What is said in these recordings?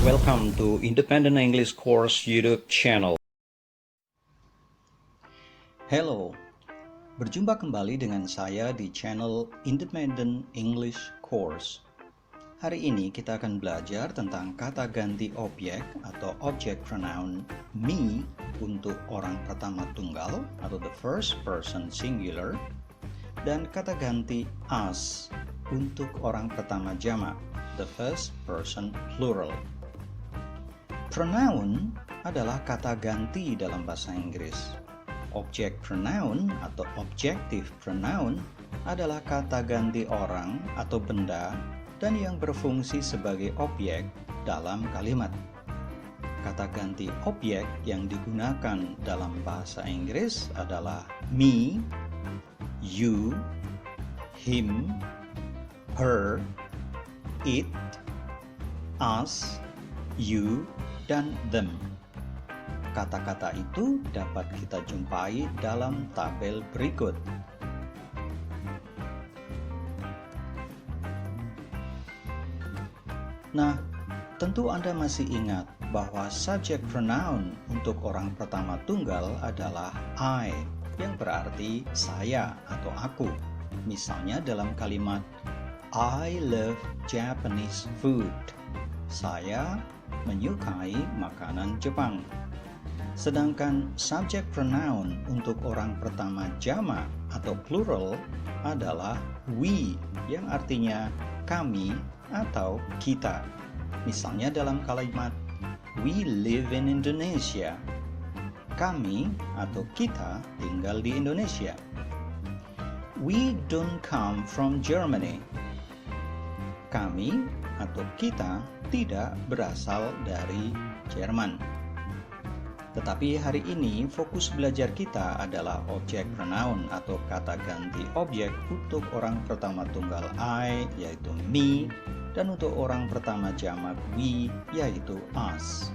Welcome to Independent English Course YouTube channel. Hello, berjumpa kembali dengan saya di channel Independent English Course. Hari ini kita akan belajar tentang kata ganti objek atau object pronoun me untuk orang pertama tunggal atau the first person singular, dan kata ganti us untuk orang pertama jamak, the first person plural. Pronoun adalah kata ganti dalam bahasa Inggris. Object pronoun atau objective pronoun adalah kata ganti orang atau benda dan yang berfungsi sebagai objek dalam kalimat. Kata ganti objek yang digunakan dalam bahasa Inggris adalah me, you, him, her, it, us, you, dan them. Kata-kata itu dapat kita jumpai dalam tabel berikut. Nah, tentu Anda masih ingat bahwa subject pronoun untuk orang pertama tunggal adalah I, yang berarti saya atau aku. Misalnya dalam kalimat I love Japanese food. Saya menyukai makanan Jepang. Sedangkan subject pronoun untuk orang pertama jamak atau plural adalah we, yang artinya kami atau kita. Misalnya dalam kalimat we live in Indonesia. Kami atau kita tinggal di Indonesia. We don't come from Germany. Kami atau kita tidak berasal dari Jerman. Tetapi hari ini fokus belajar kita adalah object pronoun atau kata ganti objek untuk orang pertama tunggal I, yaitu me, dan untuk orang pertama jamak we, yaitu us.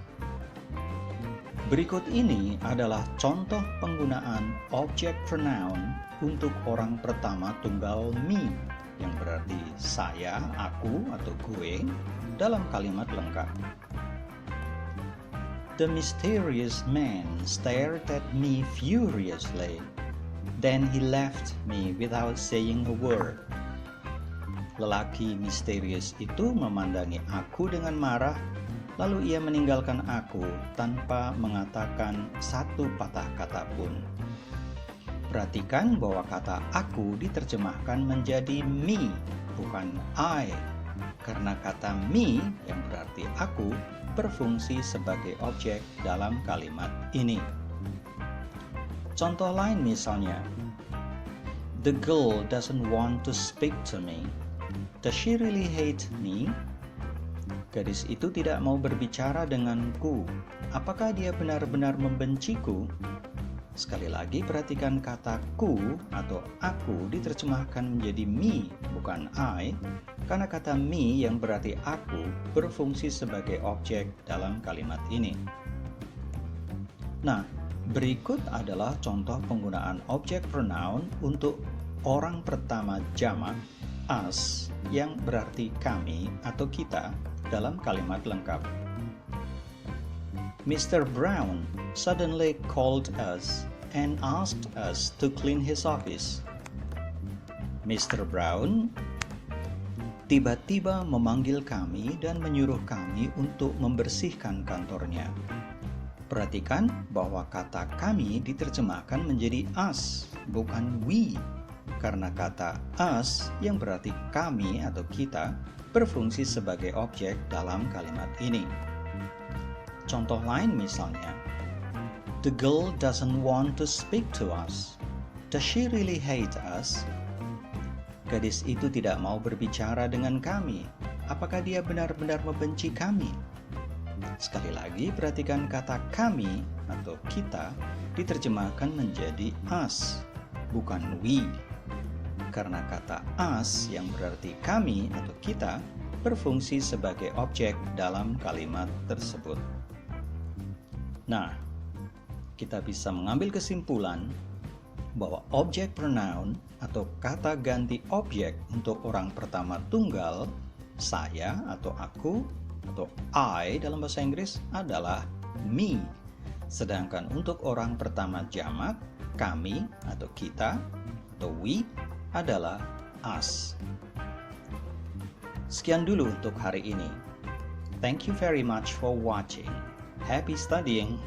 Berikut ini adalah contoh penggunaan object pronoun untuk orang pertama tunggal me, yang berarti saya, aku, atau gue, dalam kalimat lengkap. The mysterious man stared at me furiously. Then he left me without saying a word. Lelaki misterius itu memandangi aku dengan marah, lalu ia meninggalkan aku tanpa mengatakan satu patah kata pun. Perhatikan bahwa kata aku diterjemahkan menjadi me, bukan I, karena kata me yang berarti aku berfungsi sebagai objek dalam kalimat ini. Contoh lain misalnya, the girl doesn't want to speak to me. Does she really hate me? Gadis itu tidak mau berbicara denganku. Apakah dia benar-benar membenciku? Sekali lagi perhatikan kata ku atau aku diterjemahkan menjadi me, bukan I, karena kata me yang berarti aku berfungsi sebagai objek dalam kalimat ini. Nah, berikut adalah contoh penggunaan objek pronoun untuk orang pertama jamak us yang berarti kami atau kita dalam kalimat lengkap. Mr. Brown suddenly called us and asked us to clean his office. Mr. Brown tiba-tiba memanggil kami dan menyuruh kami untuk membersihkan kantornya. Perhatikan bahwa kata kami diterjemahkan menjadi us, bukan we, karena kata us yang berarti kami atau kita berfungsi sebagai objek dalam kalimat ini. Contoh lain misalnya, the girl doesn't want to speak to us. Does she really hate us? Gadis itu tidak mau berbicara dengan kami. Apakah dia benar-benar membenci kami? Sekali lagi, perhatikan kata kami atau kita diterjemahkan menjadi us, bukan we. Karena kata us yang berarti kami atau kita berfungsi sebagai objek dalam kalimat tersebut. Nah, kita bisa mengambil kesimpulan bahwa objek pronoun atau kata ganti objek untuk orang pertama tunggal, saya atau aku, atau I dalam bahasa Inggris adalah me. Sedangkan untuk orang pertama jamak, kami atau kita atau we adalah us. Sekian dulu untuk hari ini. Thank you very much for watching. Happy studying!